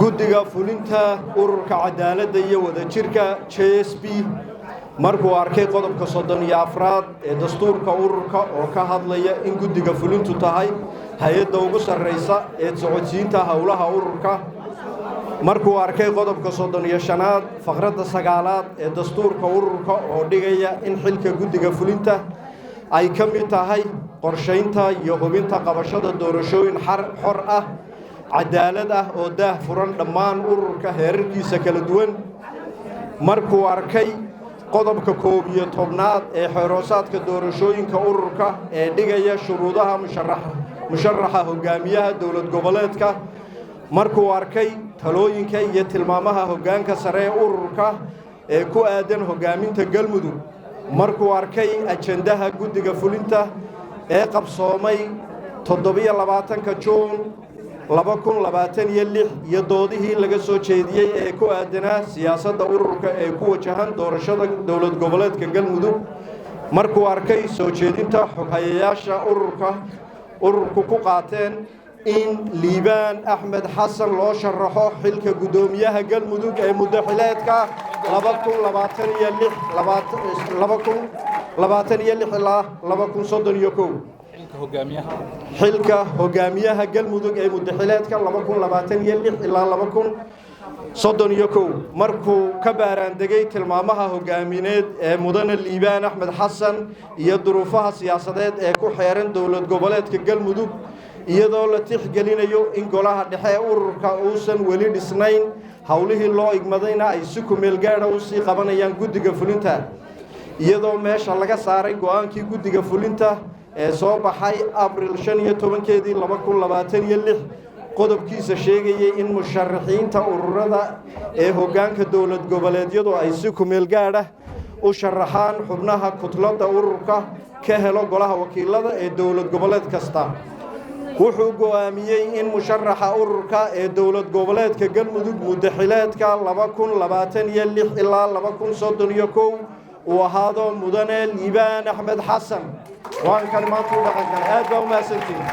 guddiga fulinta ururka cadaaladda iyo wadajirka JSP markuu arkay qodobka 34 ee dastuurka ururka oo ka hadlaya in guddiga fulintu tahay hay'adda ugu sarreysa ee socodsiinta hawlaha ururka markuu arkay qodobka 35 faqradda 9 ee dastuurka ururka oo dhigaya in xilka guddiga fulinta ay ka mid tahay qorsheynta iyo hubinta qabashada doorashooyin xor ah cadaalad ah oo daahfuran dhammaan ururka heerarkiisa kala duwan markuu arkay qodobka 11 ee xeeroosaadka doorashooyinka ururka ee dhigaya shuruudaha musharaxa hogaamiyaha dawlad goboleedka markuu arkay talooyinka iyo tilmaamaha hoggaanka sare ee ururka ee ku aadan hogaaminta galmudug markuu arkay ajendaha guddiga fulinta ee qabsoomay 27 Juun 2026 iyo doodihii laga soo jeediyay ee ku aadanaa siyaasadda ururka ee ku wajahan doorashada dawlad goboleedka galmudug markuu arkay soo jeedinta xoghayayaasha ururku ku qaateen in Liibaan Axmed Xasan loo sharaxo xilka gudoomiyaha galmudug ee muddaxileedka 2026 ilaa 2031 xilka hogaamiyaha galmudug ee muddaxileedka 2026 ilaa 2031 markuu ka baaraandegay tilmaamaha hogaamineed ee mudane Liibaan Axmed Xasan iyo duruufaha siyaasadeed ee ku xeeran dawlad goboleedka galmudug iyadoo la tixgelinayo in golaha dhexe ee ururka uusan weli dhisnayn hawlihii loo igmadayna ay si ku meel gaar ah u sii qabanayaan guddiga fulinta iyadoo meesha laga saaray go'aankii guddiga fulinta ee soo baxay Abriil 15 2026 qodobkiisa sheegayay in musharaxiinta ururada ee hoggaanka dawlad goboleedyadu ay si ku meel gaar ah u sharaxaan xubnaha kutladda ururka ka helo golaha wakiilada ee dawlad goboleed kasta wuxuu go'aamiyay in musharaxa ururka ee dawlad goboleedka galmudug muddaxileedka 2026 ilaa 2031 uu ahaado mudane Liibaan Axmed Xasan waan kan maanta u dhaqan aad baa u mahadsantihiin